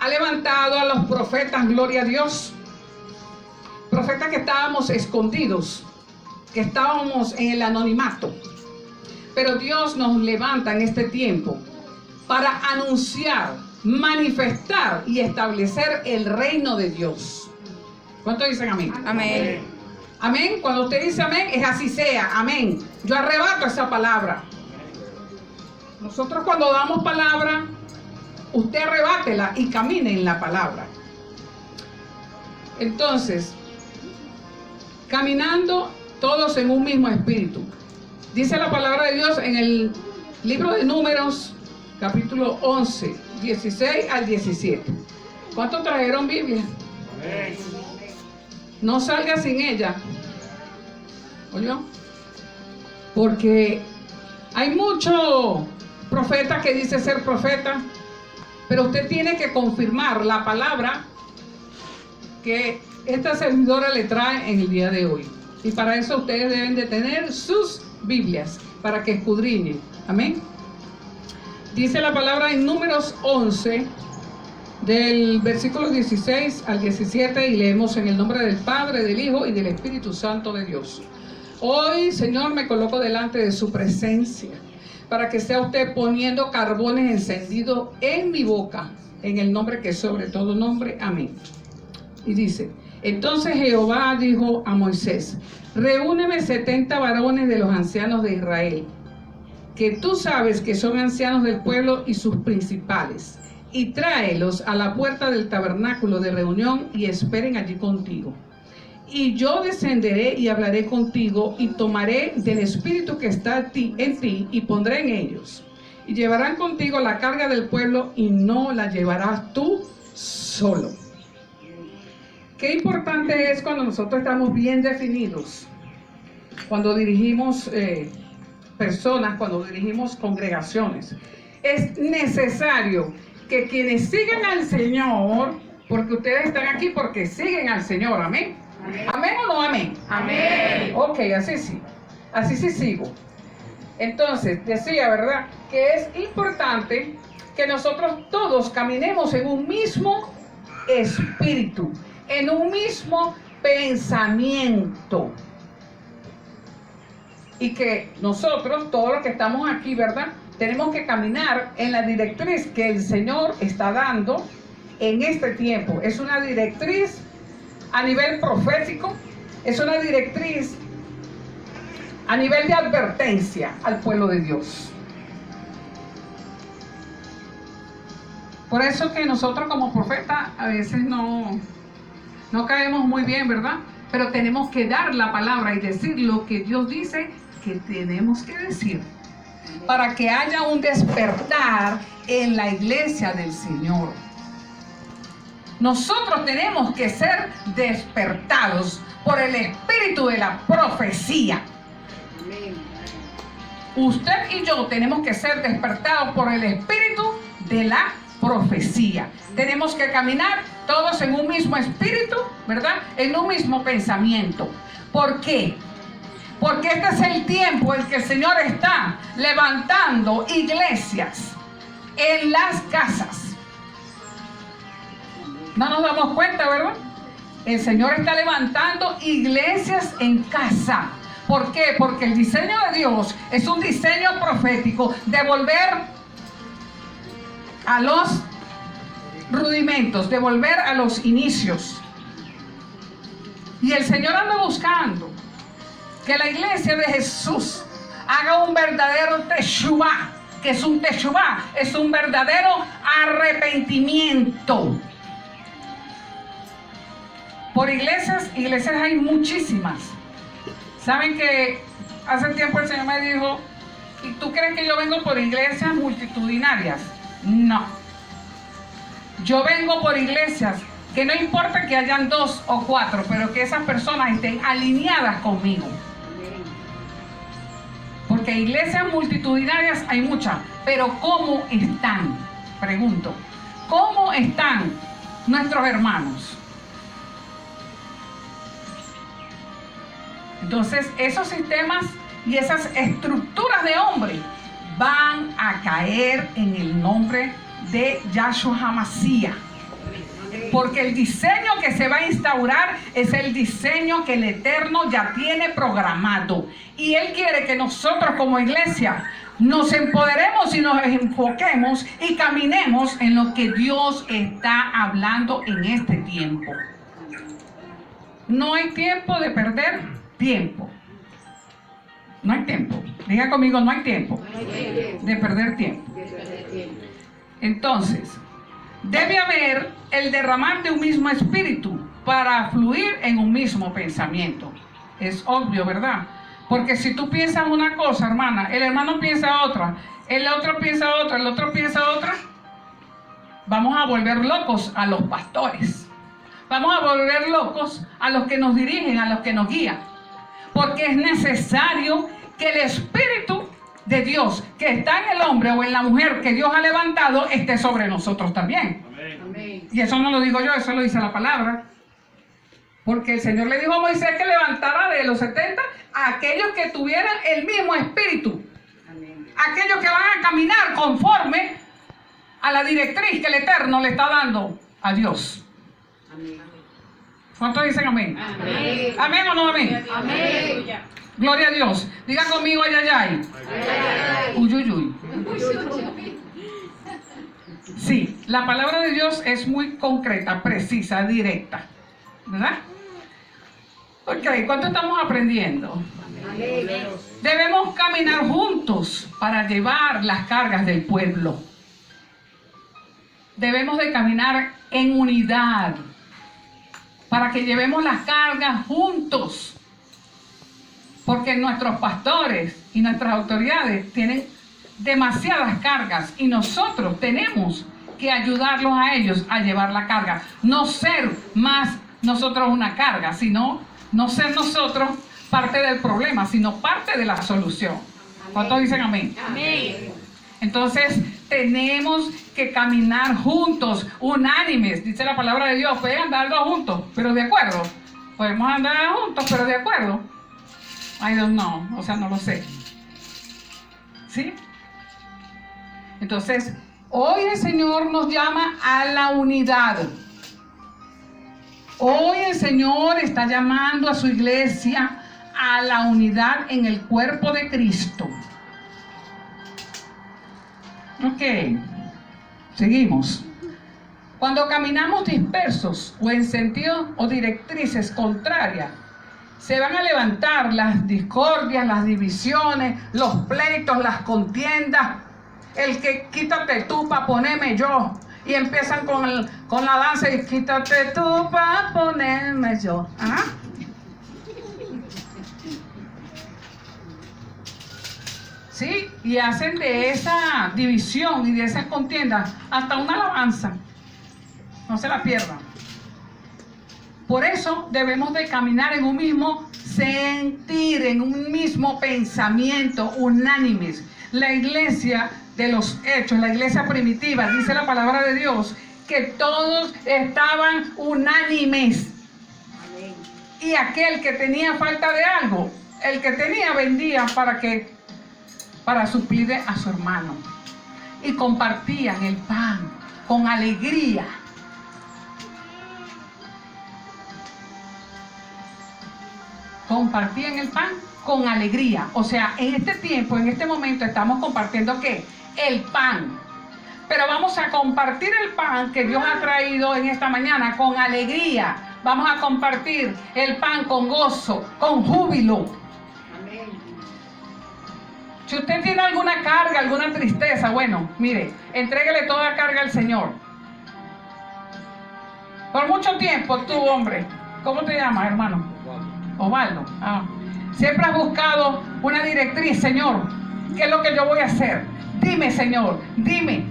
ha levantado a los profetas, gloria a Dios. Profetas que estábamos escondidos, que estábamos en el anonimato. Pero Dios nos levanta en este tiempo para anunciar, manifestar y establecer el reino de Dios. ¿Cuántos dicen amén? Amén. Amén. Cuando usted dice amén, es así sea. Amén. Yo arrebato esa palabra. Nosotros cuando damos palabra, usted arrebátela y camine en la palabra. Entonces, caminando todos en un mismo espíritu. Dice la palabra de Dios en el libro de Números, capítulo 11, 16 al 17. ¿Cuántos trajeron Biblia? Amén. No salga sin ella. ¿Oyó? Porque hay mucho profeta que dice ser profeta, pero usted tiene que confirmar la palabra que esta servidora le trae en el día de hoy. Y para eso ustedes deben de tener sus Biblias, para que escudriñen. Amén. Dice la palabra en Números 11, del versículo 16 al 17, y leemos en el nombre del Padre, del Hijo y del Espíritu Santo de Dios. Hoy, Señor, me coloco delante de su presencia, para que sea usted poniendo carbones encendidos en mi boca, en el nombre que es sobre todo nombre. Amén. Y dice: entonces Jehová dijo a Moisés: reúneme 70 varones de los ancianos de Israel, que tú sabes que son ancianos del pueblo y sus principales, y tráelos a la puerta del tabernáculo de reunión y esperen allí contigo. Y yo descenderé y hablaré contigo, y tomaré del espíritu que está en ti y pondré en ellos. Y llevarán contigo la carga del pueblo, y no la llevarás tú solo. Qué importante es cuando nosotros estamos bien definidos, cuando dirigimos personas, cuando dirigimos congregaciones. Es necesario que quienes sigan al Señor, porque ustedes están aquí porque siguen al Señor, amén. ¿Amén, amén o no amén? Amén. Ok, así sí sigo. Entonces, decía, ¿verdad?, que es importante que nosotros todos caminemos en un mismo espíritu, en un mismo pensamiento. Y que nosotros, todos los que estamos aquí, ¿verdad?, tenemos que caminar en la directriz que el Señor está dando en este tiempo. Es una directriz a nivel profético, es una directriz a nivel de advertencia al pueblo de Dios. Por eso que nosotros como profetas a veces no caemos muy bien, ¿verdad? Pero tenemos que dar la palabra y decir lo que Dios dice que tenemos que decir, para que haya un despertar en la iglesia del Señor. Nosotros tenemos que ser despertados por el espíritu de la profecía. Usted y yo tenemos que ser despertados por el espíritu de la profecía. Tenemos que caminar todos en un mismo espíritu, ¿verdad?, en un mismo pensamiento. ¿Por qué? Porque este es el tiempo en que el Señor está levantando iglesias en las casas. No nos damos cuenta, ¿verdad? El Señor está levantando iglesias en casa. ¿Por qué? Porque el diseño de Dios es un diseño profético de volver a los rudimentos, de volver a los inicios. Y el Señor anda buscando que la iglesia de Jesús haga un verdadero teshuvá. ¿Qué es un teshuvá? Es un verdadero arrepentimiento. Por iglesias hay muchísimas. Saben que hace tiempo el Señor me dijo: ¿y tú crees que yo vengo por iglesias multitudinarias? No. Yo vengo por iglesias que no importa que hayan 2 o 4, pero que esas personas estén alineadas conmigo. Porque iglesias multitudinarias hay muchas, pero ¿cómo están? Pregunto, ¿cómo están nuestros hermanos? Entonces, esos sistemas y esas estructuras de hombre van a caer en el nombre de Yahshua HaMashiach. Porque el diseño que se va a instaurar es el diseño que el Eterno ya tiene programado. Y Él quiere que nosotros como iglesia nos empoderemos y nos enfoquemos y caminemos en lo que Dios está hablando en este tiempo. No hay tiempo de perder tiempo. No hay tiempo. Diga conmigo, no hay tiempo de perder tiempo. Entonces, debe haber el derramar de un mismo espíritu para fluir en un mismo pensamiento. Es obvio, ¿verdad? Porque si tú piensas una cosa, hermana, el hermano piensa otra, el otro piensa otra, el otro piensa otra, vamos a volver locos a los pastores. Vamos a volver locos a los que nos dirigen, a los que nos guían. Porque es necesario que el Espíritu de Dios que está en el hombre o en la mujer que Dios ha levantado esté sobre nosotros también. Amén. Y eso no lo digo yo, eso lo dice la palabra. Porque el Señor le dijo a Moisés que levantara de los 70 a aquellos que tuvieran el mismo espíritu. Amén. Aquellos que van a caminar conforme a la directriz que el Eterno le está dando a Dios. Amén. ¿Cuántos dicen amén? Amén. ¿Amén o no amén? Amén. Gloria a Dios. Diga conmigo, ay, ay, ay. Uy, uy, uy. Sí, la palabra de Dios es muy concreta, precisa, directa. ¿Verdad? Ok, ¿cuánto estamos aprendiendo? Debemos caminar juntos para llevar las cargas del pueblo. Debemos de caminar en unidad para que llevemos las cargas juntos. Porque nuestros pastores y nuestras autoridades tienen demasiadas cargas y nosotros tenemos que ayudarlos a ellos a llevar la carga. No ser más nosotros una carga, sino no ser nosotros parte del problema, sino parte de la solución. ¿Cuántos dicen amén? Amén. Entonces tenemos que caminar juntos, unánimes. Dice la palabra de Dios, pueden andar dos juntos, pero de acuerdo. Podemos andar juntos, pero de acuerdo. I don't know, o sea, no lo sé. ¿Sí? Entonces, hoy el Señor nos llama a la unidad. Hoy el Señor está llamando a su iglesia a la unidad en el cuerpo de Cristo. Ok, seguimos. Cuando caminamos dispersos o en sentidos o directrices contrarias, se van a levantar las discordias, las divisiones, los pleitos, las contiendas. El que quítate tú para ponerme yo. Y empiezan con la danza y quítate tú para ponerme yo. ¿Ah? Sí, y hacen de esa división y de esa contienda hasta una alabanza. No se la pierdan. Por eso debemos de caminar en un mismo sentir, en un mismo pensamiento, unánimes. La iglesia de los hechos, la iglesia primitiva, dice la palabra de Dios, que todos estaban unánimes. Amén. Y aquel que tenía falta de algo, el que tenía vendía para suplir a su hermano. Y compartían el pan con alegría. Compartían el pan con alegría. O sea, en este tiempo, en este momento estamos compartiendo ¿qué? El pan. Pero vamos a compartir el pan que Dios ha traído en esta mañana con alegría. Vamos a compartir el pan con gozo, con júbilo. Amén. Si usted tiene alguna carga, alguna tristeza, bueno, mire, entréguele toda carga al Señor. Por mucho tiempo tú, hombre, ¿cómo te llamas, hermano? Osvaldo. Siempre has buscado una directriz, Señor. ¿Qué es lo que yo voy a hacer? Dime, Señor, dime.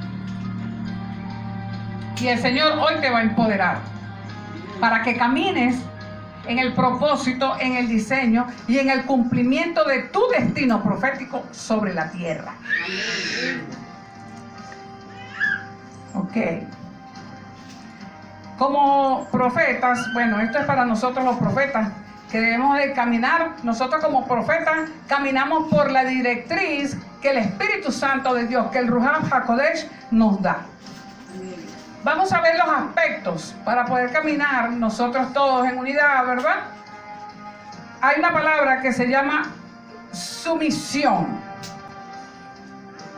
Y el Señor hoy te va a empoderar para que camines en el propósito, en el diseño y en el cumplimiento de tu destino profético sobre la tierra. Ok. Como profetas, bueno, esto es para nosotros los profetas, que debemos de caminar. Nosotros como profetas caminamos por la directriz que el Espíritu Santo de Dios, que el Ruach HaKodesh nos da. Vamos a ver los aspectos para poder caminar nosotros todos en unidad, ¿verdad? Hay una palabra que se llama sumisión,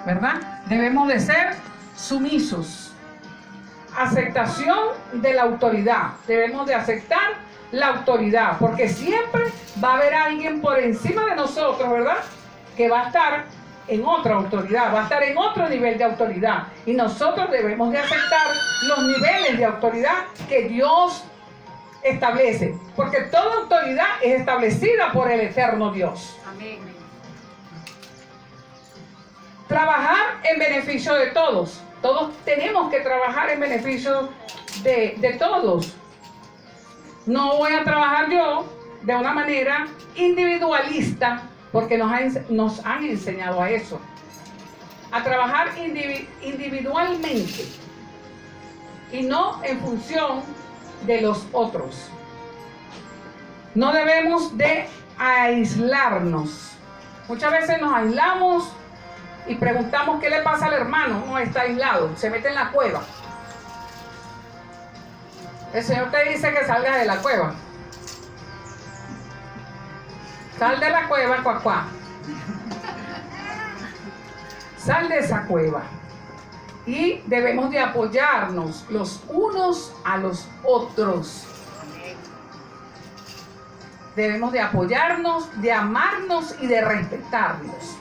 ¿verdad? Debemos de ser sumisos. Aceptación de la autoridad. Debemos de aceptar la autoridad, porque siempre va a haber alguien por encima de nosotros, ¿verdad? Que va a estar en otra autoridad, va a estar en otro nivel de autoridad. Y nosotros debemos de aceptar los niveles de autoridad que Dios establece, porque toda autoridad es establecida por el eterno Dios. Amén. Trabajar en beneficio de todos. Todos tenemos que trabajar en beneficio de todos. No voy a trabajar yo de una manera individualista, porque nos han enseñado a eso. A trabajar individualmente y no en función de los otros. No debemos de aislarnos. Muchas veces nos aislamos y preguntamos qué le pasa al hermano. No, está aislado, se mete en la cueva. El Señor te dice que salgas de la cueva. Sal de la cueva, cuacuá. Sal de esa cueva. Y debemos de apoyarnos los unos a los otros. Debemos de apoyarnos, de amarnos y de respetarnos.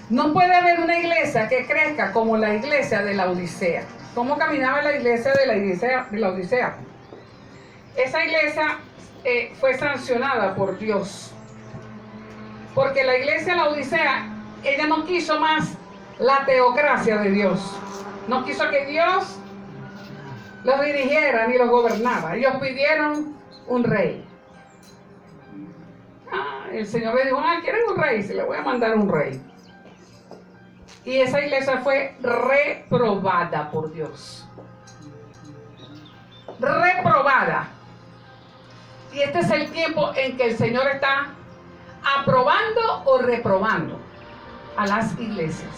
No puede haber una iglesia que crezca como la iglesia de la Odisea. ¿Cómo caminaba la iglesia de la Odisea? Esa iglesia fue sancionada por Dios. Porque la iglesia de la Odisea, ella no quiso más la teocracia de Dios. No quiso que Dios los dirigiera ni los gobernara. Ellos pidieron un rey. El Señor le dijo, ¿quieren un rey? Se le voy a mandar un rey. Y esa iglesia fue reprobada por Dios. Reprobada. Y este es el tiempo en que el Señor está aprobando o reprobando a las iglesias.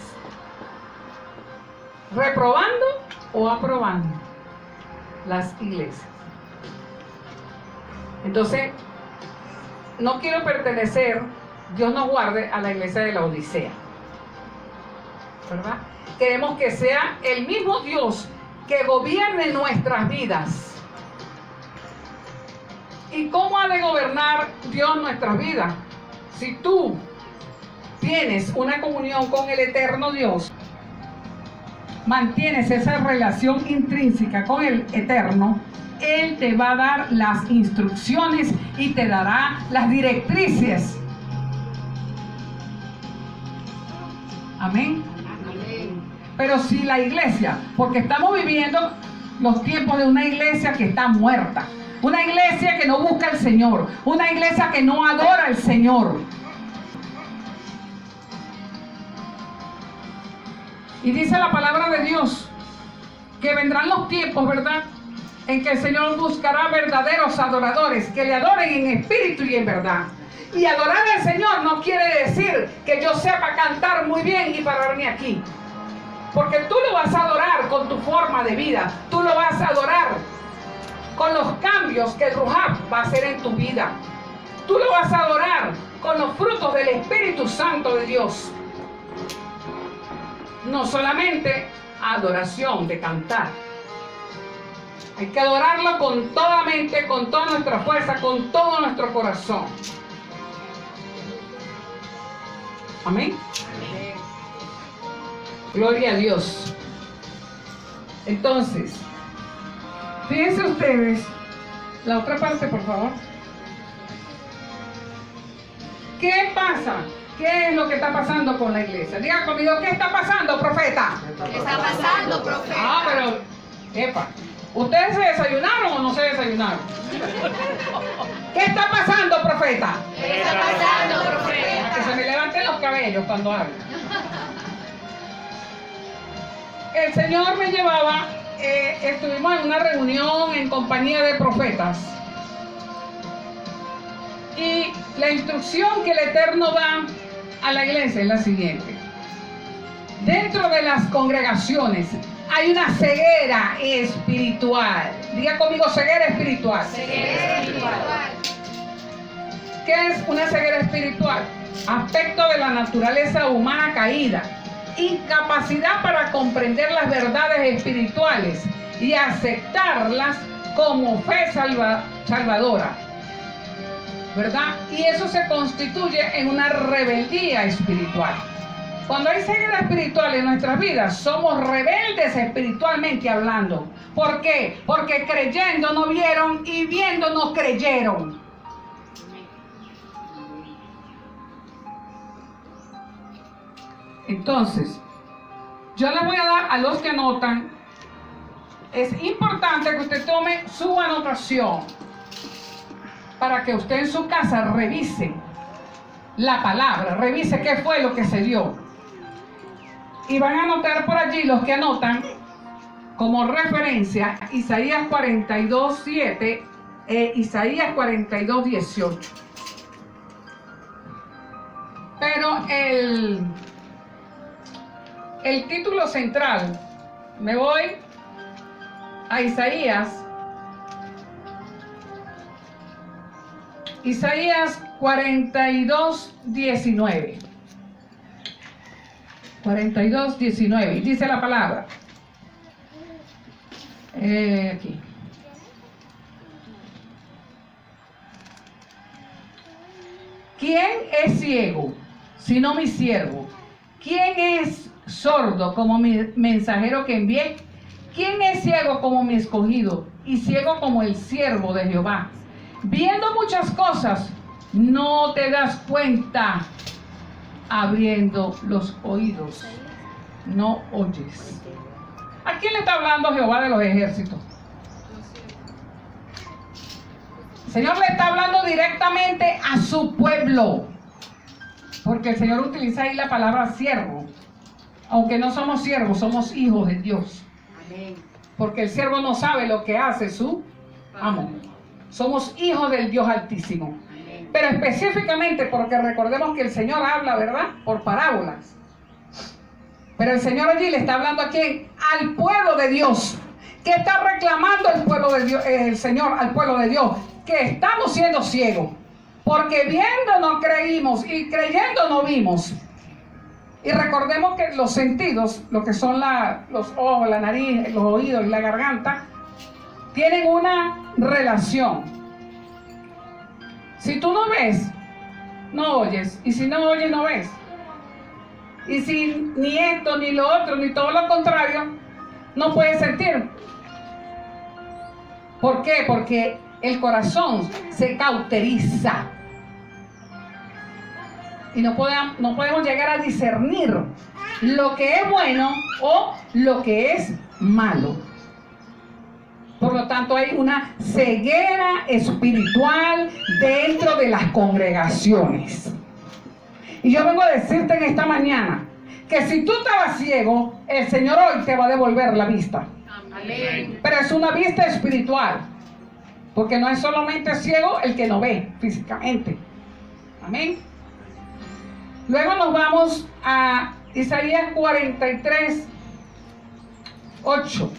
Reprobando o aprobando las iglesias. Entonces, no quiero pertenecer, Dios nos guarde, a la iglesia de la Odisea, ¿verdad? Queremos que sea el mismo Dios que gobierne nuestras vidas. ¿Y cómo ha de gobernar Dios nuestras vidas? Si tú tienes una comunión con el eterno Dios, mantienes esa relación intrínseca con el eterno, Él te va a dar las instrucciones y te dará las directrices. Amén. Pero si la iglesia, porque estamos viviendo los tiempos de una iglesia que está muerta, una iglesia que no busca al Señor, una iglesia que no adora al Señor. Y dice la palabra de Dios que vendrán los tiempos, ¿verdad?, en que el Señor buscará verdaderos adoradores que le adoren en espíritu y en verdad. Y adorar al Señor no quiere decir que yo sepa cantar muy bien y pararme aquí. Porque tú lo vas a adorar con tu forma de vida. Tú lo vas a adorar con los cambios que el Ruhab va a hacer en tu vida. Tú lo vas a adorar con los frutos del Espíritu Santo de Dios. No solamente adoración de cantar. Hay que adorarlo con toda mente, con toda nuestra fuerza, con todo nuestro corazón. Amén. Amén. Gloria a Dios. Entonces, fíjense ustedes, la otra parte, por favor. ¿Qué pasa? ¿Qué es lo que está pasando con la iglesia? Diga conmigo, ¿qué está pasando, profeta? ¿Qué está pasando, profeta? Ah, pero, epa, ¿ustedes se desayunaron o no se desayunaron? ¿Qué está pasando, profeta? ¿Qué está pasando, profeta? Que se me levanten los cabellos cuando hablo. El Señor me llevaba, estuvimos en una reunión en compañía de profetas. Y la instrucción que el Eterno da a la iglesia es la siguiente. Dentro de las congregaciones hay una ceguera espiritual. Diga conmigo, ceguera espiritual. Ceguera espiritual. ¿Qué es una ceguera espiritual? Aspecto de la naturaleza humana caída. Incapacidad para comprender las verdades espirituales y aceptarlas como fe salvadora. ¿Verdad? Y eso se constituye en una rebeldía espiritual. Cuando hay ceguera espiritual en nuestras vidas, somos rebeldes espiritualmente hablando. ¿Por qué? Porque creyendo no vieron y viendo no creyeron. Entonces, yo les voy a dar a los que anotan, es importante que usted tome su anotación para que usted en su casa revise la palabra, revise qué fue lo que se dio. Y van a anotar por allí los que anotan como referencia Isaías 42:7 e Isaías 42:18. Pero el título central, me voy a Isaías 42:19. 42:19. Y dice la palabra. Aquí. ¿Quién es ciego, sino mi siervo? ¿Quién es sordo como mi mensajero que envié? ¿Quién es ciego como mi escogido y ciego como el siervo de Jehová? Viendo muchas cosas, no te das cuenta. Abriendo los oídos, no oyes. ¿A quién le está hablando Jehová de los ejércitos? El Señor le está hablando directamente a su pueblo, porque el Señor utiliza ahí la palabra siervo. Aunque no somos siervos, somos hijos de Dios. Porque el siervo no sabe lo que hace su amo. Somos hijos del Dios Altísimo. Pero específicamente porque recordemos que el Señor habla, ¿verdad? Por parábolas. Pero el Señor allí le está hablando a ¿quién? Al pueblo de Dios. ¿Qué está reclamando el pueblo de Dios, el Señor al pueblo de Dios? Que estamos siendo ciegos. Porque viendo no creímos y creyendo no vimos. Y recordemos que los sentidos, lo que son los ojos, la nariz, los oídos y la garganta, tienen una relación. Si tú no ves, no oyes. Y si no oyes, no ves. Y si ni esto, ni lo otro, ni todo lo contrario, no puedes sentir. ¿Por qué? Porque el corazón se cauteriza. Y no podemos llegar a discernir lo que es bueno o lo que es malo. Por lo tanto, hay una ceguera espiritual dentro de las congregaciones. Y yo vengo a decirte en esta mañana que si tú estabas ciego, el Señor hoy te va a devolver la vista. Amén. Pero es una vista espiritual. Porque no es solamente ciego el que no ve físicamente. Amén. Luego nos vamos a Isaías 43:8.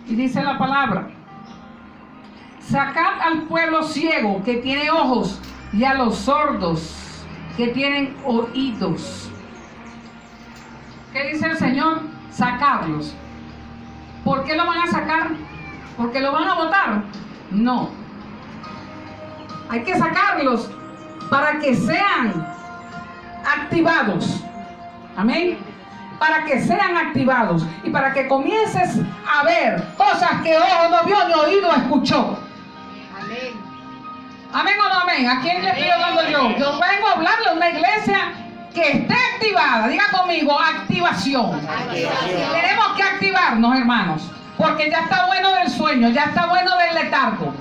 Y dice la palabra: sacad al pueblo ciego que tiene ojos y a los sordos que tienen oídos. ¿Qué dice el Señor? Sacarlos. ¿Por qué lo van a sacar? ¿Porque lo van a botar? No. Hay que sacarlos para que sean activados. Amén. Para que sean activados y para que comiences a ver cosas que ojo no vio ni oído escuchó. Amén. Amén o no amén. ¿A quién le estoy hablando yo? Yo vengo a hablarle a una iglesia que esté activada. Diga conmigo, activación. Activación. Tenemos que activarnos, hermanos, porque ya está bueno del sueño, ya está bueno del letargo.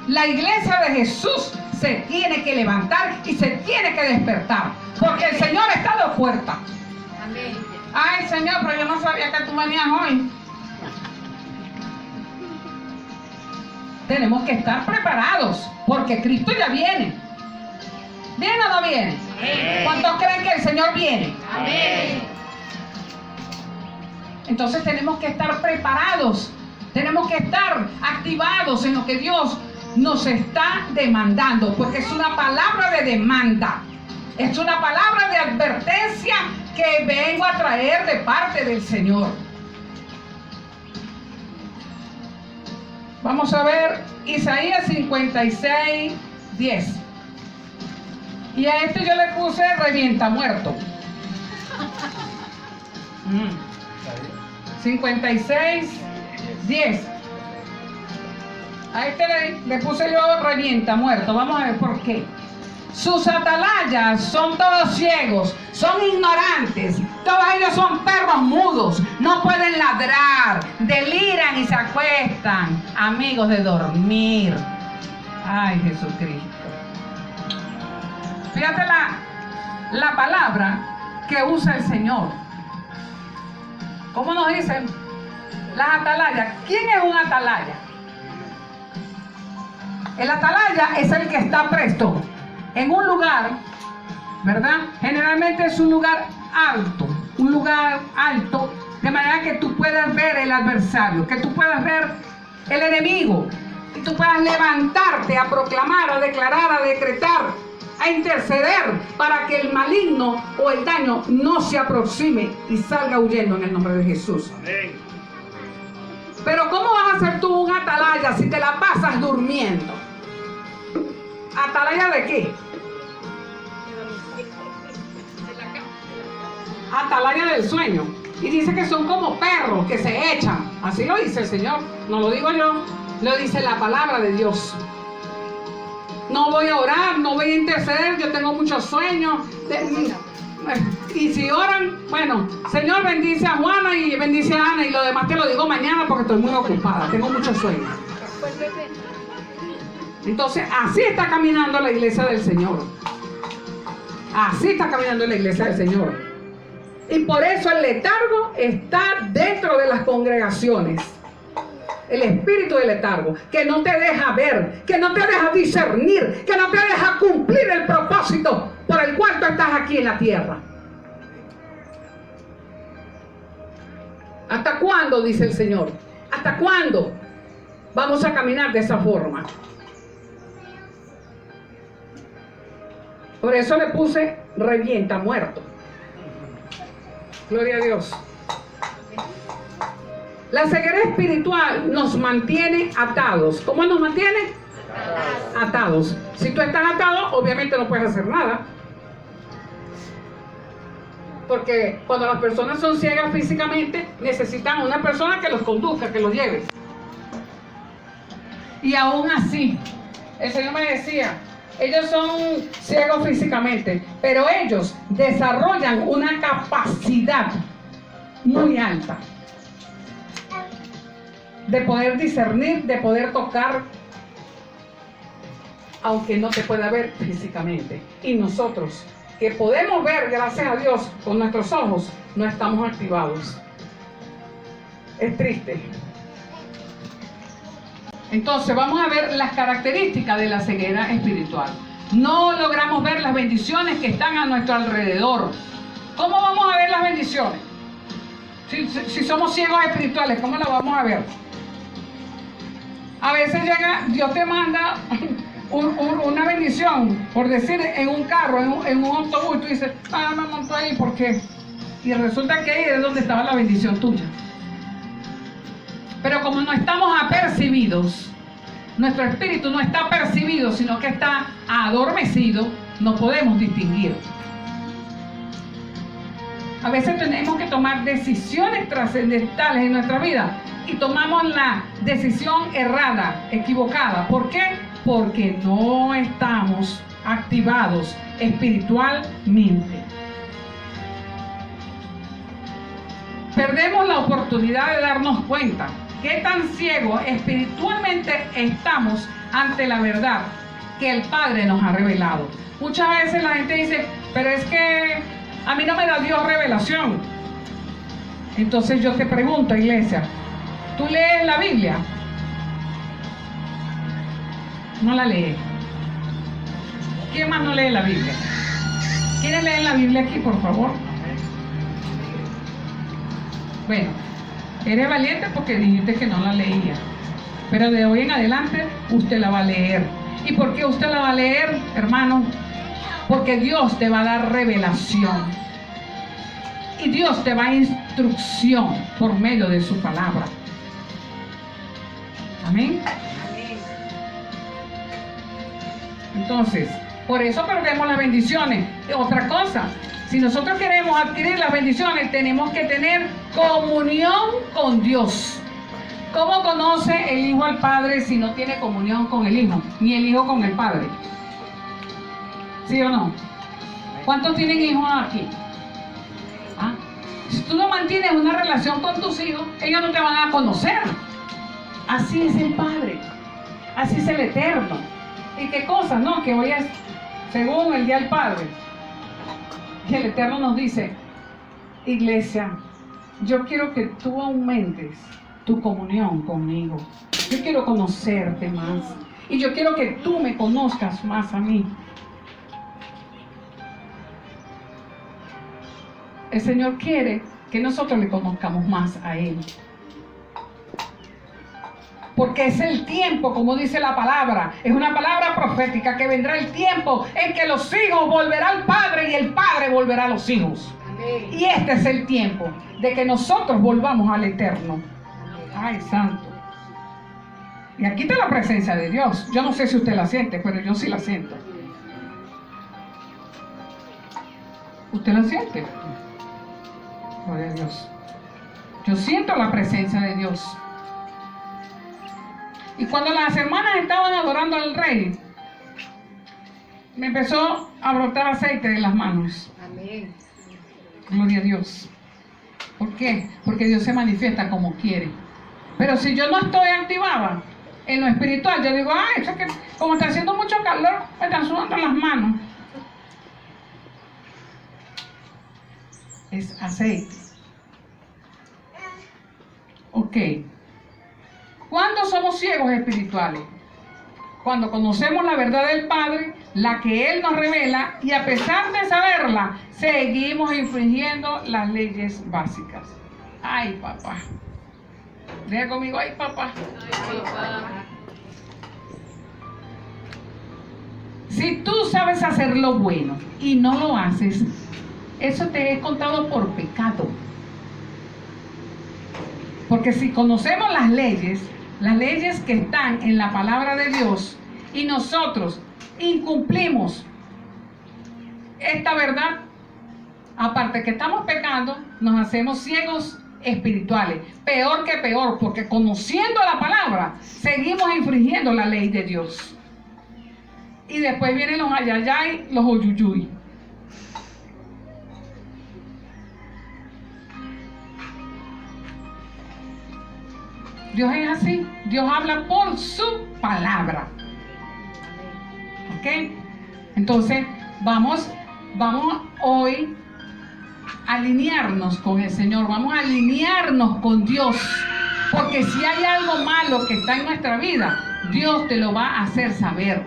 La iglesia de Jesús se tiene que levantar y se tiene que despertar, porque el Señor está a la puerta. Amén. Ay, Señor, pero yo no sabía que tú venías hoy. Tenemos que estar preparados, porque Cristo ya viene. ¿Viene o no viene? Amén. ¿Cuántos creen que el Señor viene? Amén. Entonces tenemos que estar preparados, tenemos que estar activados en lo que Dios nos está demandando, porque es una palabra de demanda, es una palabra de advertencia que vengo a traer de parte del Señor. Vamos a ver Isaías 56, 10. Y a este yo le puse revienta muerto. 56, 10. A este le puse yo revienta muerto. Vamos a ver por qué. Sus atalayas son todos ciegos, son ignorantes, todos ellos son perros mudos, no pueden ladrar, deliran y se acuestan, amigos de dormir. Ay, Jesucristo. Fíjate la palabra que usa el Señor. ¿Cómo nos dicen? Las atalayas. ¿Quién es un atalaya? El atalaya es el que está presto en un lugar, ¿verdad? Generalmente es un lugar alto, de manera que tú puedas ver el adversario, que tú puedas ver el enemigo, y tú puedas levantarte a proclamar, a declarar, a decretar, a interceder para que el maligno o el daño no se aproxime y salga huyendo en el nombre de Jesús. Amén. Pero ¿cómo vas a ser tú un atalaya si te la pasas durmiendo? ¿Atalaya de qué? Atalaya del sueño. Y dice que son como perros que se echan. Así lo dice el Señor. No lo digo yo, lo dice la palabra de Dios. No voy a orar, no voy a interceder, yo tengo muchos sueños. Y si oran, bueno, Señor bendice a Juana y bendice a Ana, y lo demás te lo digo mañana porque estoy muy ocupada, tengo muchos sueños. Entonces, así está caminando la iglesia del Señor. Así está caminando la iglesia del Señor. Y por eso el letargo está dentro de las congregaciones. El espíritu del letargo, que no te deja ver, que no te deja discernir, que no te deja cumplir el propósito por el cual tú estás aquí en la tierra. ¿Hasta cuándo, dice el Señor? ¿Hasta cuándo vamos a caminar de esa forma? Por eso le puse revienta muerto. Gloria a Dios. La ceguera espiritual nos mantiene atados. ¿Cómo nos mantiene? Atados. Si tú estás atado, obviamente no puedes hacer nada. Porque cuando las personas son ciegas físicamente, necesitan una persona que los conduzca, que los lleve. Y aún así, el Señor me decía, ellos son ciegos físicamente, pero ellos desarrollan una capacidad muy alta de poder discernir, de poder tocar, aunque no te pueda ver físicamente. Y nosotros, que podemos ver, gracias a Dios, con nuestros ojos, no estamos activados. Es triste. Entonces vamos a ver las características de la ceguera espiritual. No logramos ver las bendiciones que están a nuestro alrededor. ¿Cómo vamos a ver las bendiciones? Si somos ciegos espirituales, ¿cómo las vamos a ver? A veces llega, Dios te manda una bendición, por decir, en un carro, en un autobús, y tú dices, me monto ahí, ¿por qué? Y resulta que ahí es donde estaba la bendición tuya. Pero como no estamos apercibidos, nuestro espíritu no está percibido, sino que está adormecido, no podemos distinguir. A veces tenemos que tomar decisiones trascendentales en nuestra vida y tomamos la decisión errada, equivocada. ¿Por qué? Porque no estamos activados espiritualmente. Perdemos la oportunidad de darnos cuenta qué tan ciegos espiritualmente estamos ante la verdad que el Padre nos ha revelado. Muchas veces la gente dice, pero es que a mí no me da Dios revelación. Entonces yo te pregunto, iglesia, ¿tú lees la Biblia? No la lees. ¿Quién más no lee la Biblia? ¿Quieren leer la Biblia aquí, por favor? Bueno, eres valiente porque dijiste que no la leía. Pero de hoy en adelante usted la va a leer. ¿Y por qué usted la va a leer, hermano? Porque Dios te va a dar revelación. Y Dios te va a dar instrucción por medio de su palabra. Amén. Entonces, por eso perdemos las bendiciones. Otra cosa, si nosotros queremos adquirir las bendiciones, tenemos que tener comunión con Dios. ¿Cómo conoce el hijo al padre si no tiene comunión con el hijo? Ni el hijo con el padre. ¿Sí o no? ¿Cuántos tienen hijos aquí? ¿Ah? Si tú no mantienes una relación con tus hijos, ellos no te van a conocer. Así es el Padre. Así es el Eterno. ¿Y qué cosa? No, que hoy es según el día del Padre. Y el Eterno nos dice, iglesia, yo quiero que tú aumentes tu comunión conmigo. Yo quiero conocerte más. Y yo quiero que tú me conozcas más a mí. El Señor quiere que nosotros le conozcamos más a Él. Porque es el tiempo, como dice la palabra, es una palabra profética, que vendrá el tiempo en que los hijos volverán al Padre y el Padre volverá a los hijos. Amén. Y este es el tiempo de que nosotros volvamos al Eterno. Ay, santo. Y aquí está la presencia de Dios. Yo no sé si usted la siente, pero yo sí la siento. ¿Usted la siente? Gloria a Dios. Yo siento la presencia de Dios. Y cuando las hermanas estaban adorando al Rey, me empezó a brotar aceite de las manos. Amén. Gloria a Dios. ¿Por qué? Porque Dios se manifiesta como quiere. Pero si yo no estoy activada en lo espiritual, yo digo, eso es que como está haciendo mucho calor, me están sudando las manos. Es aceite. Ok. ¿Cuándo somos ciegos espirituales? Cuando conocemos la verdad del Padre, la que Él nos revela, y a pesar de saberla, seguimos infringiendo las leyes básicas. Ay, papá. Diga conmigo, ay, papá. Ay, papá. Si tú sabes hacer lo bueno y no lo haces, eso te es contado por pecado. Porque si conocemos las leyes que están en la palabra de Dios, y nosotros incumplimos esta verdad, aparte que estamos pecando, nos hacemos ciegos espirituales. Peor que peor, porque conociendo la palabra, seguimos infringiendo la ley de Dios. Y después vienen los ayayay, los oyuyuy. Dios es así. Dios habla por su palabra. ¿Ok? Entonces, vamos hoy a alinearnos con el Señor. Vamos a alinearnos con Dios. Porque si hay algo malo que está en nuestra vida, Dios te lo va a hacer saber.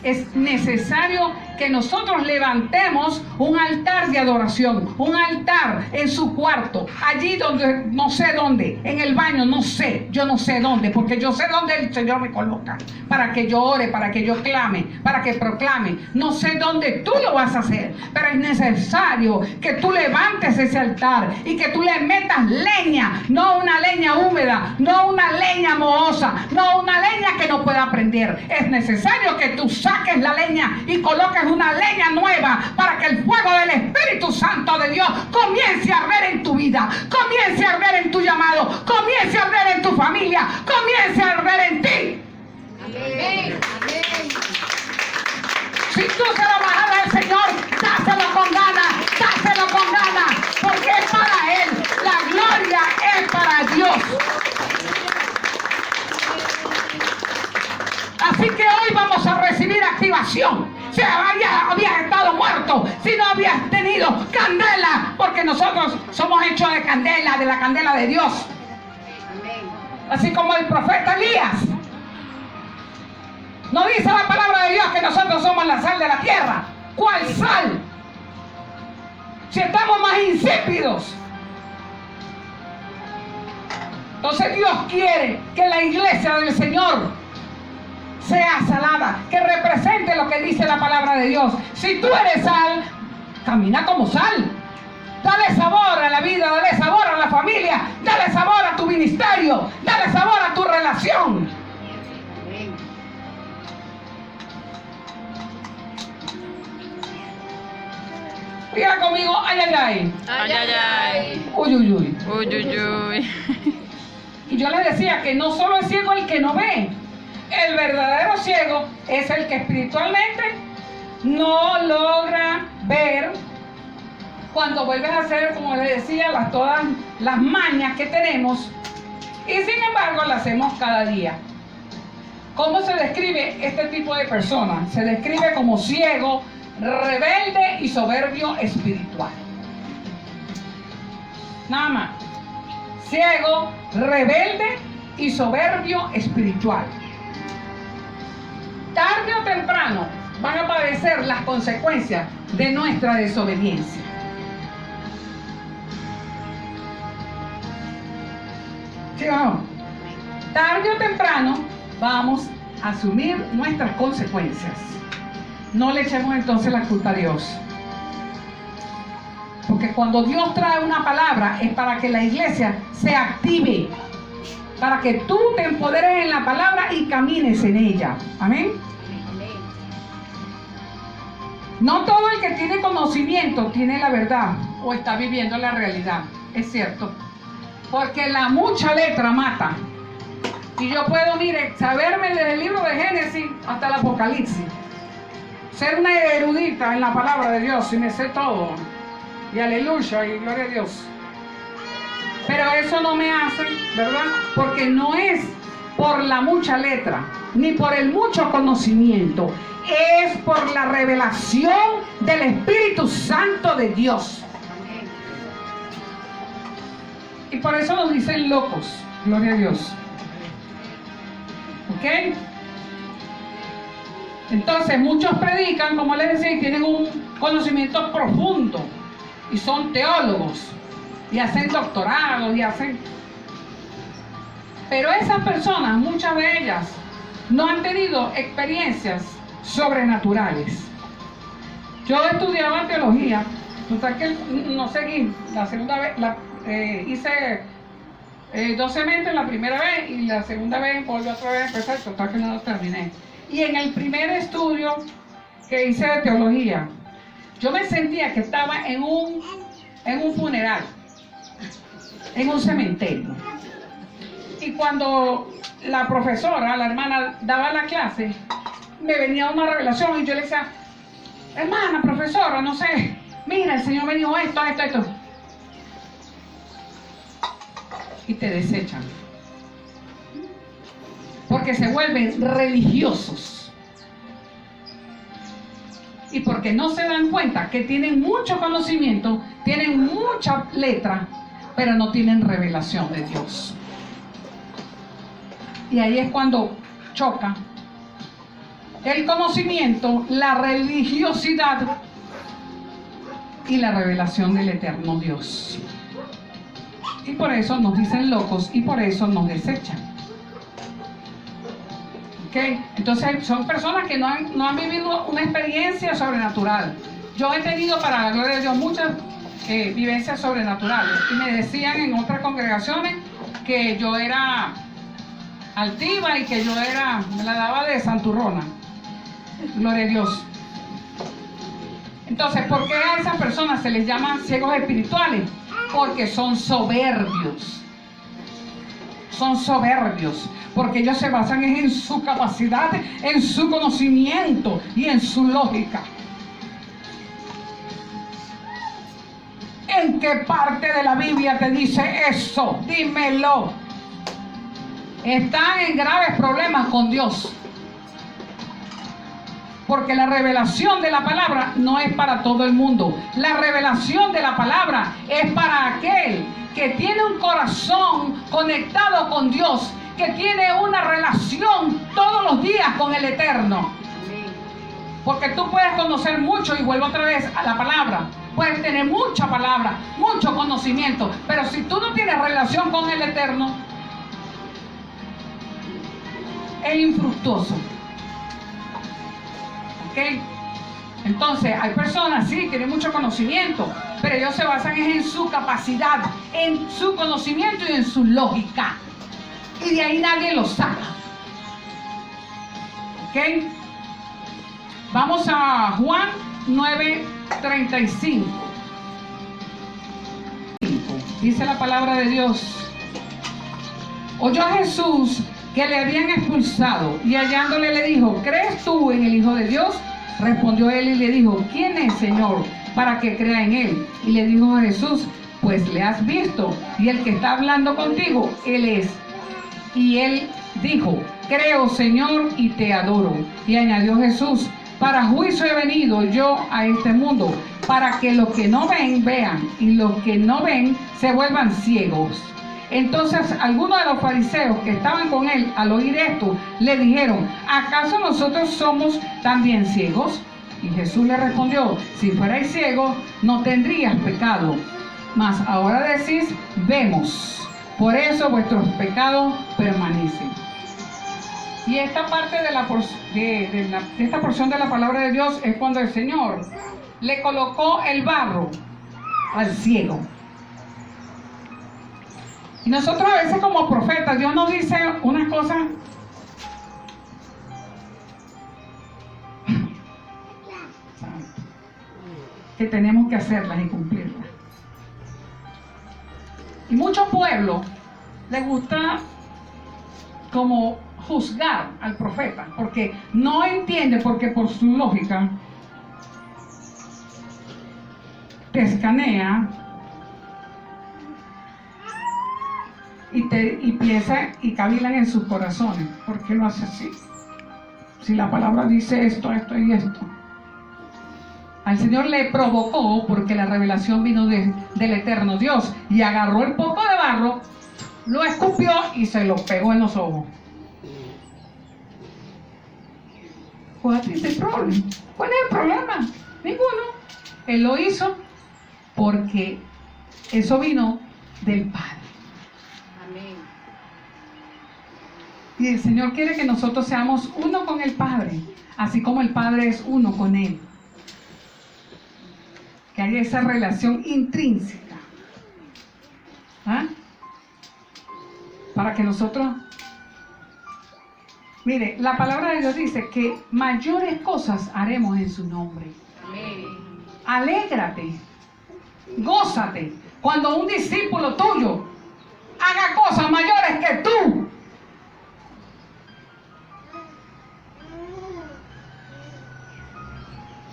Es necesario que nosotros levantemos un altar de adoración, un altar en su cuarto, allí donde, no sé dónde, en el baño, no sé, yo no sé dónde, porque yo sé dónde el Señor me coloca, para que yo ore, para que yo clame, para que proclame. No sé dónde tú lo vas a hacer, pero es necesario que tú levantes ese altar y que tú le metas leña, no una leña húmeda, no una leña mohosa, no una leña que no pueda prender. Es necesario que tú saques la leña y coloques una leña nueva para que el fuego del Espíritu Santo de Dios comience a arder en tu vida, comience a arder en tu llamado, comience a arder en tu familia, comience a arder en ti. Amén. Amén. Si tú se lo vas a dar al Señor, dáselo con ganas, porque es para Él, la gloria es para Dios. Así que hoy vamos a recibir activación. Si habías estado muerto, si no habías tenido candela, porque nosotros somos hechos de candela, de la candela de Dios. Así como el profeta Elías. ¿No dice la palabra de Dios que nosotros somos la sal de la tierra? ¿Cuál sal? si estamos más insípidos? Entonces Dios quiere que la iglesia del Señor sea salada, que represente lo que dice la palabra de Dios. Si tú eres sal, camina como sal. Dale sabor a la vida, dale sabor a la familia, dale sabor a tu ministerio, dale sabor a tu relación. Diga conmigo, ay, ay, ay. Ay, ay, ay. Uy, uy, uy. Uy, uy, uy. Y yo les decía que no solo es ciego el que no ve. El verdadero ciego es el que espiritualmente no logra ver cuando vuelves a hacer, como les decía, todas las mañas que tenemos, y sin embargo las hacemos cada día. ¿Cómo se describe este tipo de persona? Se describe como ciego, rebelde y soberbio espiritual. Nada más. Ciego, rebelde y soberbio espiritual. Tarde o temprano van a padecer las consecuencias de nuestra desobediencia. ¿Sí o no? Tarde o temprano vamos a asumir nuestras consecuencias. No le echemos entonces la culpa a Dios. Porque cuando Dios trae una palabra es para que la iglesia se active, para que tú te empoderes en la palabra y camines en ella. Amén. No todo el que tiene conocimiento tiene la verdad o está viviendo la realidad. Es cierto. Porque la mucha letra mata. Y yo puedo, mire, saberme desde el libro de Génesis hasta el Apocalipsis. Ser una erudita en la palabra de Dios y me sé todo. Y aleluya y gloria a Dios. Pero eso no me hace, ¿verdad? Porque no es por la mucha letra, ni por el mucho conocimiento. Es por la revelación del Espíritu Santo de Dios. Y por eso nos dicen locos. Gloria a Dios. ¿Ok? Entonces muchos predican, como les decía, y tienen un conocimiento profundo. Y son teólogos. Y hacen doctorados y hacen... Pero esas personas, muchas de ellas, no han tenido experiencias sobrenaturales. Yo estudiaba teología. Total que no seguí. La segunda vez... hice 2 semestres la primera vez y la segunda vez volví otra vez a empezar, total que no lo terminé. Y en el primer estudio que hice de teología, yo me sentía que estaba en un funeral, en un cementerio. Y cuando la profesora, la hermana, daba la clase, me venía una revelación y yo le decía, hermana, profesora, no sé, mira, el Señor me dijo esto. Y te desechan. Porque se vuelven religiosos. Y porque no se dan cuenta que tienen mucho conocimiento, tienen mucha letra, pero no tienen revelación de Dios. Y ahí es cuando choca el conocimiento, la religiosidad y la revelación del eterno Dios. Y por eso nos dicen locos y por eso nos desechan. ¿Okay? Entonces son personas que no han vivido una experiencia sobrenatural. Yo he tenido, para la gloria de Dios, muchas vivencias sobrenaturales. Y me decían en otras congregaciones que yo era altiva y que me la daba de santurrona. Gloria a Dios. Entonces, ¿por qué a esas personas se les llama ciegos espirituales? Porque son soberbios. Son soberbios. Porque ellos se basan en su capacidad, en su conocimiento y en su lógica. ¿En qué parte de la Biblia te dice eso? Dímelo. Están en graves problemas con Dios. Porque la revelación de la palabra no es para todo el mundo. La revelación de la palabra es para aquel que tiene un corazón conectado con Dios, que tiene una relación todos los días con el Eterno. Porque tú puedes conocer mucho, y vuelvo otra vez a la palabra, puedes tener mucha palabra, mucho conocimiento, pero si tú no tienes relación con el Eterno, es infructuoso. ¿Ok? Entonces, hay personas, sí, tienen mucho conocimiento, pero ellos se basan en su capacidad, en su conocimiento y en su lógica. Y de ahí nadie los saca. ¿Ok? Vamos a Juan 9:35. Dice la palabra de Dios. Oyó a Jesús que le habían expulsado y hallándole le dijo: ¿crees tú en el Hijo de Dios? Respondió él y le dijo: ¿quién es, Señor, para que crea en él? Y le dijo a Jesús: pues le has visto, y el que está hablando contigo, él es. Y él dijo: creo, Señor, y te adoro. Y añadió Jesús: para juicio he venido yo a este mundo, para que los que no ven, vean, y los que no ven, se vuelvan ciegos. Entonces algunos de los fariseos que estaban con él, al oír esto, le dijeron: ¿acaso nosotros somos también ciegos? Y Jesús le respondió: si fuerais ciegos, no tendrías pecado. Mas ahora decís: vemos. Por eso vuestros pecados permanecen. Y esta parte de esta porción de la palabra de Dios es cuando el Señor le colocó el barro al ciego. Y nosotros a veces como profetas, Dios nos dice unas cosas que tenemos que hacerlas y cumplirlas. Y muchos pueblos les gusta como juzgar al profeta, porque no entiende, porque por su lógica te escanea y piensa y cavilan en sus corazones. ¿Por qué lo hace así? Si la palabra dice esto, esto y esto. Al Señor le provocó, porque la revelación vino del eterno Dios, y agarró el poco de barro, lo escupió y se lo pegó en los ojos. ¿Cuál es el problema? ¿Cuál es el problema? Ninguno. Él lo hizo porque eso vino del Padre. Amén. Y el Señor quiere que nosotros seamos uno con el Padre, así como el Padre es uno con Él. Que haya esa relación intrínseca. ¿Ah? Para que nosotros... Mire, la palabra de Dios dice que mayores cosas haremos en su nombre. Amén. Alégrate, gózate cuando un discípulo tuyo haga cosas mayores que tú.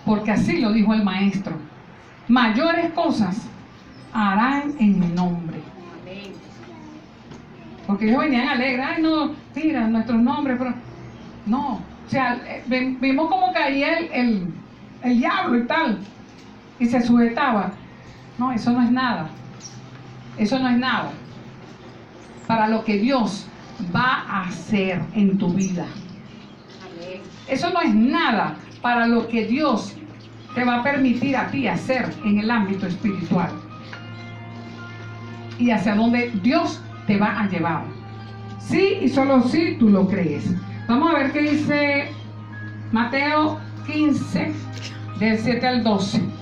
Porque así lo dijo el maestro: mayores cosas harán en mi nombre. Amén. Porque ellos venían alegres: ay, no, mira nuestros nombres, pero no, o sea, vimos cómo caía el diablo y tal, y se sujetaba. No, eso no es nada. Eso no es nada para lo que Dios va a hacer en tu vida. Amén. Eso no es nada para lo que Dios te va a permitir a ti hacer en el ámbito espiritual y hacia donde Dios te va a llevar. Sí y solo si tú lo crees. Vamos a ver qué dice Mateo 15, del 7 al 12. Dice,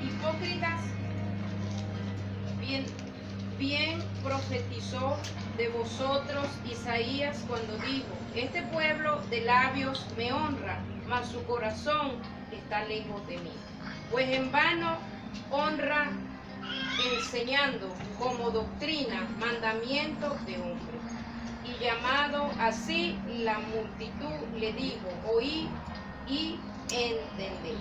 hipócritas, bien profetizó de vosotros Isaías cuando dijo: este pueblo de labios me honra, mas su corazón está lejos de mí. Pues en vano honra enseñando como doctrina mandamientos de hombre. Y llamado así la multitud le dijo: oí y entended.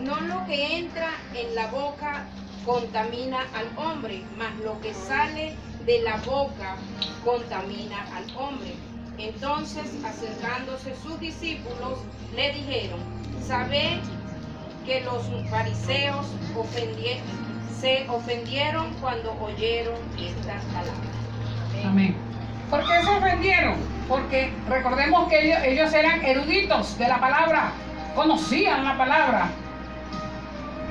No lo que entra en la boca contamina al hombre, mas lo que sale de la boca contamina al hombre. Entonces, acercándose sus discípulos, le dijeron: sabed que los fariseos se ofendieron cuando oyeron esta palabra. Amén. ¿Por qué se ofendieron? Porque recordemos que ellos eran eruditos de la palabra, conocían la palabra.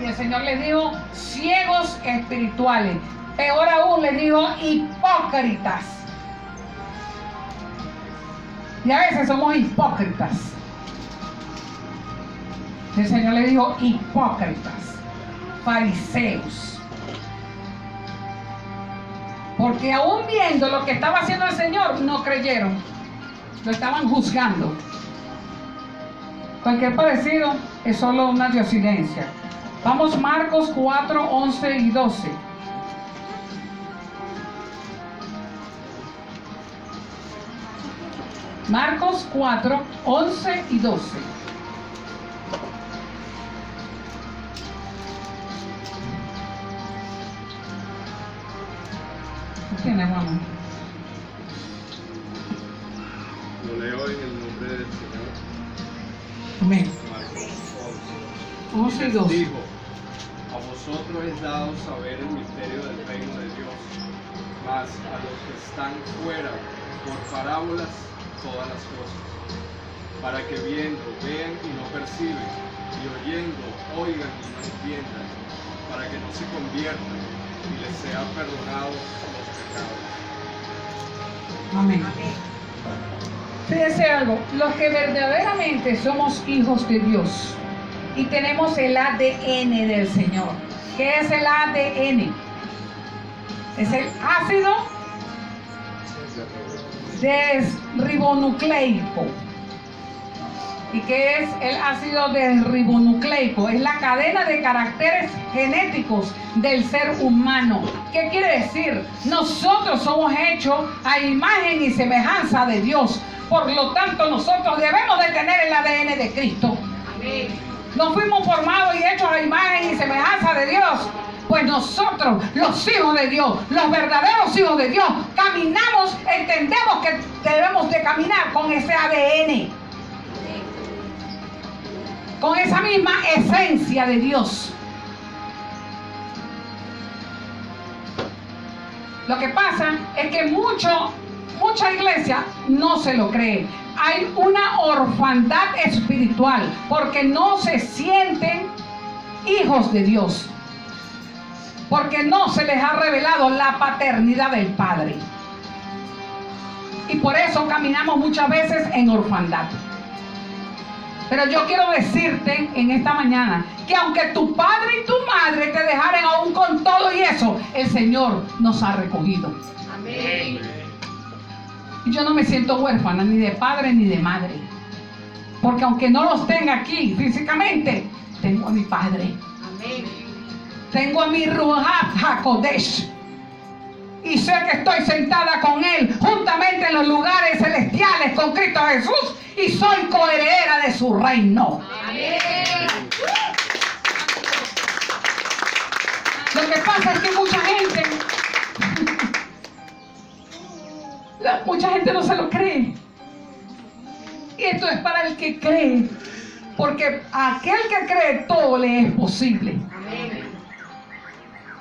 Y el Señor les dijo ciegos espirituales. Peor aún, les dijo hipócritas. Y a veces somos hipócritas. El Señor le dijo hipócritas, fariseos. Porque aún viendo lo que estaba haciendo el Señor, no creyeron. Lo estaban juzgando. Cualquier parecido es solo una diosidencia. Vamos Marcos 4, 11 y 12. Marcos 4, 11 y 12. ¿Qué tiene, mamá? Lo leo en el nombre del Señor. Amén. Marcos 11 y les 12. dijo: a vosotros es dado saber el misterio del reino de Dios, mas a los que están fuera, por parábolas, todas las cosas, para que viendo, vean y no perciben, y oyendo, oigan y no entiendan, para que no se conviertan y les sean perdonados los pecados. Amén. Fíjense algo, los que verdaderamente somos hijos de Dios y tenemos el ADN del Señor. ¿Qué es el ADN? Es el ácido desribonucleico. ¿Y qué es el ácido desribonucleico? Es la cadena de caracteres genéticos del ser humano. ¿Qué quiere decir? Nosotros somos hechos a imagen y semejanza de Dios. Por lo tanto, nosotros debemos de tener el ADN de Cristo. Nos fuimos formados y hechos a imagen y semejanza de Dios. Pues nosotros, los hijos de Dios, los verdaderos hijos de Dios, caminamos, entendemos que debemos de caminar con ese ADN, con esa misma esencia de Dios. Lo que pasa es que mucha iglesia no se lo cree. Hay una orfandad espiritual porque no se sienten hijos de Dios, porque no se les ha revelado la paternidad del Padre, y por eso caminamos muchas veces en orfandad. Pero yo quiero decirte en esta mañana que aunque tu padre y tu madre te dejaren aún con todo y eso, el Señor nos ha recogido. Amén. Y yo no me siento huérfana ni de padre ni de madre, porque aunque no los tenga aquí físicamente, tengo a mi Padre. Amén. Tengo a mi Ruach HaKodesh. Y sé que estoy sentada con Él juntamente en los lugares celestiales con Cristo Jesús. Y soy coheredera de su reino. Amén. Lo que pasa es que mucha gente no se lo cree. Y esto es para el que cree. Porque a aquel que cree todo le es posible. Amén.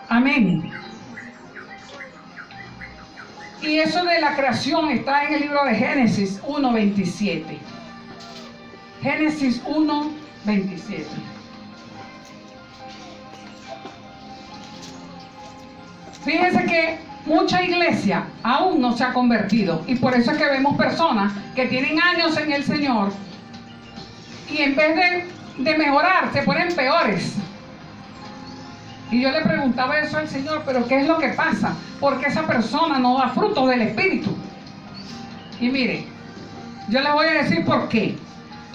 Amén. Y eso de la creación está en el libro de Génesis 1:27. Génesis 1:27. Fíjense que mucha iglesia aún no se ha convertido, y por eso es que vemos personas que tienen años en el Señor y en vez de mejorar se ponen peores. Y yo le preguntaba eso al Señor, pero ¿qué es lo que pasa? Porque esa persona no da fruto del Espíritu. Y mire, yo le voy a decir por qué.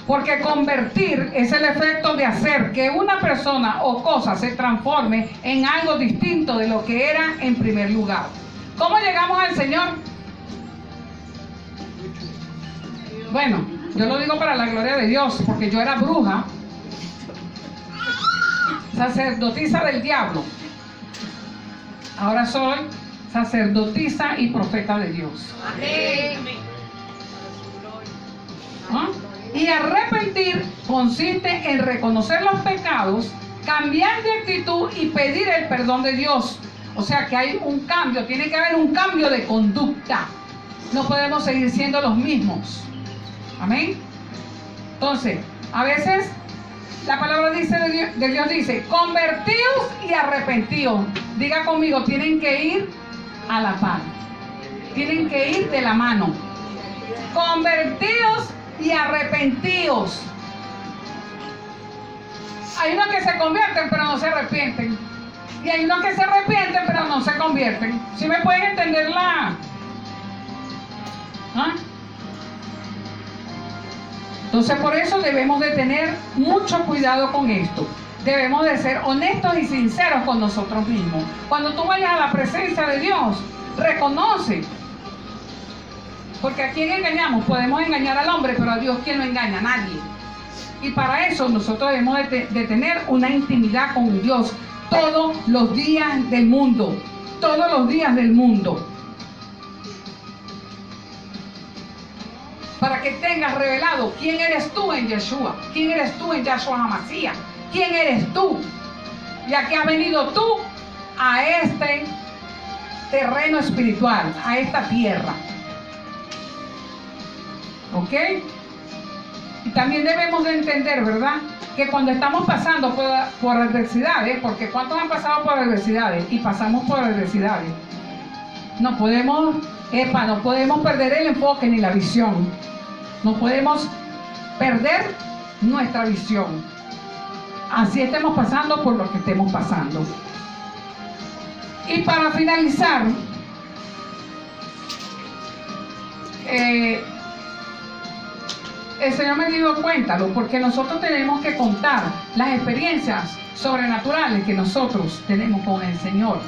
Porque convertir es el efecto de hacer que una persona o cosa se transforme en algo distinto de lo que era en primer lugar. ¿Cómo llegamos al Señor? Bueno, yo lo digo para la gloria de Dios, porque yo era bruja, sacerdotisa del diablo. Ahora soy sacerdotisa y profeta de Dios. Amén. ¿Ah? Y arrepentir consiste en reconocer los pecados, cambiar de actitud y pedir el perdón de Dios. O sea que hay un cambio, tiene que haber un cambio de conducta. No podemos seguir siendo los mismos. Amén. Entonces, a veces la palabra de Dios dice, convertíos y arrepentíos. Diga conmigo, tienen que ir a la par. Tienen que ir de la mano. Convertíos y arrepentíos. Hay unos que se convierten pero no se arrepienten. Y hay unos que se arrepienten pero no se convierten. ¿Sí me pueden entender la? ¿Ah? Entonces por eso debemos de tener mucho cuidado con esto. Debemos de ser honestos y sinceros con nosotros mismos. Cuando tú vayas a la presencia de Dios, reconoce. Porque a quién engañamos, podemos engañar al hombre, pero a Dios, ¿quién lo engaña? Nadie. Y para eso nosotros debemos de tener una intimidad con Dios todos los días del mundo. Todos los días del mundo. Para que tengas revelado quién eres tú en Yeshua, quién eres tú en Yahshua HaMashiach, quién eres tú, ya que has venido tú a este terreno espiritual, a esta tierra. ¿Ok? Y también debemos de entender, ¿verdad? Que cuando estamos pasando por adversidades, porque ¿cuántos han pasado por adversidades? Y pasamos por adversidades. No podemos perder el enfoque ni la visión. No podemos perder nuestra visión. Así estemos pasando por lo que estemos pasando. Y para finalizar, el Señor me dio cuenta, porque nosotros tenemos que contar las experiencias sobrenaturales que nosotros tenemos con el Señor.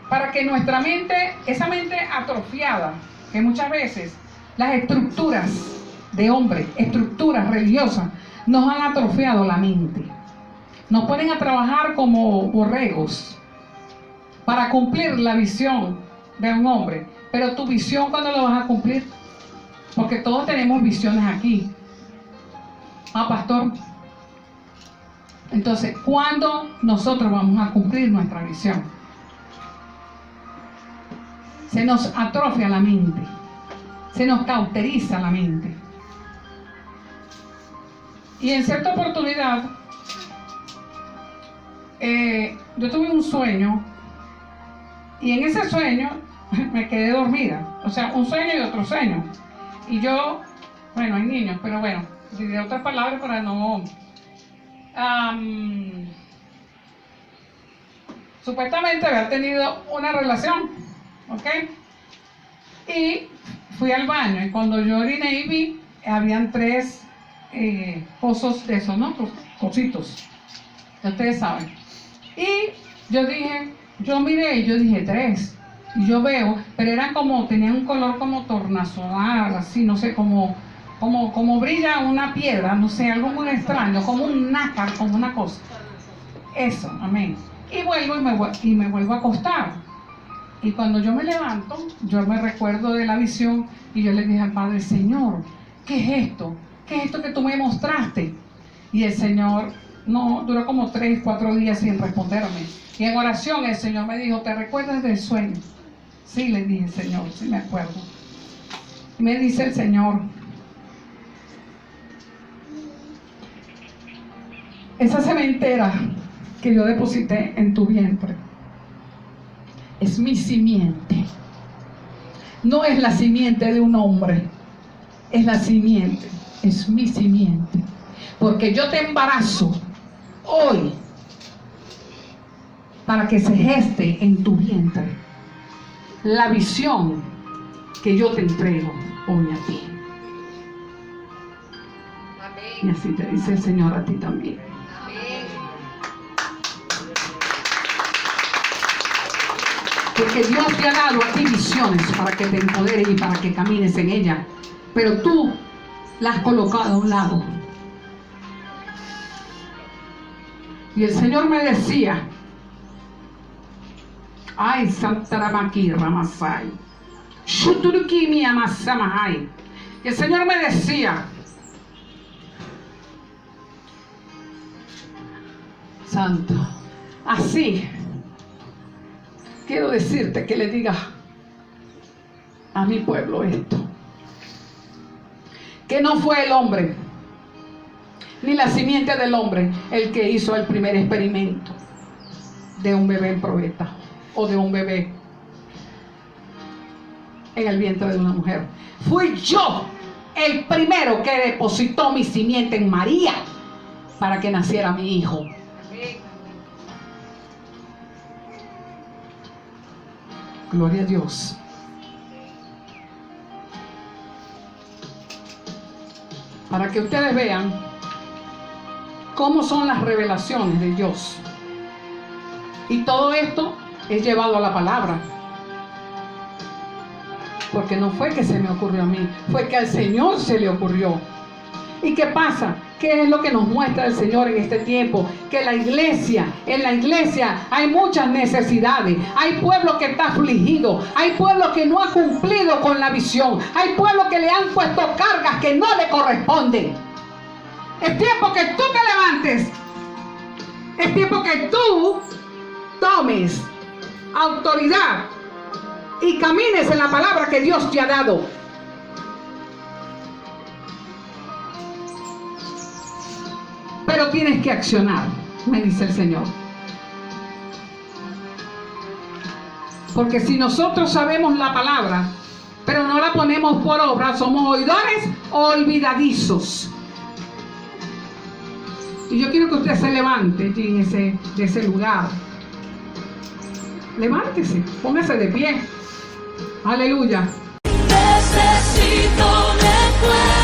Para que nuestra mente, esa mente atrofiada, que muchas veces las estructuras de hombre, estructuras religiosas, nos han atrofiado la mente. Nos ponen a trabajar como borregos para cumplir la visión de un hombre. Pero tu visión, ¿cuándo lo vas a cumplir? Porque todos tenemos visiones aquí. Ah, pastor. Entonces, ¿cuándo nosotros vamos a cumplir nuestra visión? Se nos atrofia la mente. Se nos cauteriza la mente. Y en cierta oportunidad, yo tuve un sueño. Y en ese sueño me quedé dormida. O sea, un sueño y otro sueño. Y yo, bueno, hay niños, pero bueno, de otras palabras para no... supuestamente había tenido una relación, ¿ok? Y fui al baño y cuando yo oriné y vi, habían 3 pozos de esos, ¿no? Cositos, ya ustedes saben. Y yo miré y yo dije 3. Y yo veo, pero eran como, tenían un color como tornasolar, así, no sé, como brilla una piedra, no sé, algo muy extraño, como un nácar, como una cosa. Eso, amén. Y vuelvo y me vuelvo a acostar. Y cuando yo me levanto, yo me recuerdo de la visión y yo le dije al Padre, Señor, ¿qué es esto? ¿Qué es esto que tú me mostraste? Y el Señor, no, duró como 3, 4 días sin responderme. Y en oración el Señor me dijo, ¿te recuerdas del sueño? Sí, le dije, Señor, sí me acuerdo. Y me dice el Señor, esa sementera que yo deposité en tu vientre es mi simiente. No es la simiente de un hombre, es la simiente, es mi simiente. Porque yo te embarazo hoy para que se geste en tu vientre la visión que yo te entrego hoy a ti. Amén. Y así te dice el Señor a ti también. Amén. Porque Dios te ha dado a ti visiones para que te empoderes y para que camines en ellas. Pero tú las has colocado a un lado. Y el Señor me decía, ay, Santaramaki Ramasai, Shuturukimi Amasamahai. Y el Señor me decía, Santo, Así, quiero decirte que le digas a mi pueblo esto. Que no fue el hombre, ni la simiente del hombre, el que hizo el primer experimento de un bebé probeta o de un bebé en el vientre de una mujer. Fui yo el primero que depositó mi simiente en María para que naciera mi hijo. Gloria a Dios. Para que ustedes vean cómo son las revelaciones de Dios. Y todo esto es llevado a la palabra. Porque no fue que se me ocurrió a mí, fue que al Señor se le ocurrió. ¿Y qué pasa? ¿Qué es lo que nos muestra el Señor en este tiempo? Que en la iglesia hay muchas necesidades. Hay pueblo que está afligido. Hay pueblo que no ha cumplido con la visión. Hay pueblo que le han puesto cargas que no le corresponden. Es tiempo que tú te levantes. Es tiempo que tú tomes autoridad y camines en la palabra que Dios te ha dado. Pero tienes que accionar, me dice el Señor. Porque si nosotros sabemos la palabra, pero no la ponemos por obra, somos oidores olvidadizos. Y yo quiero que usted se levante de ese lugar. Levántese, póngase de pie. Aleluya. Necesito de fuego.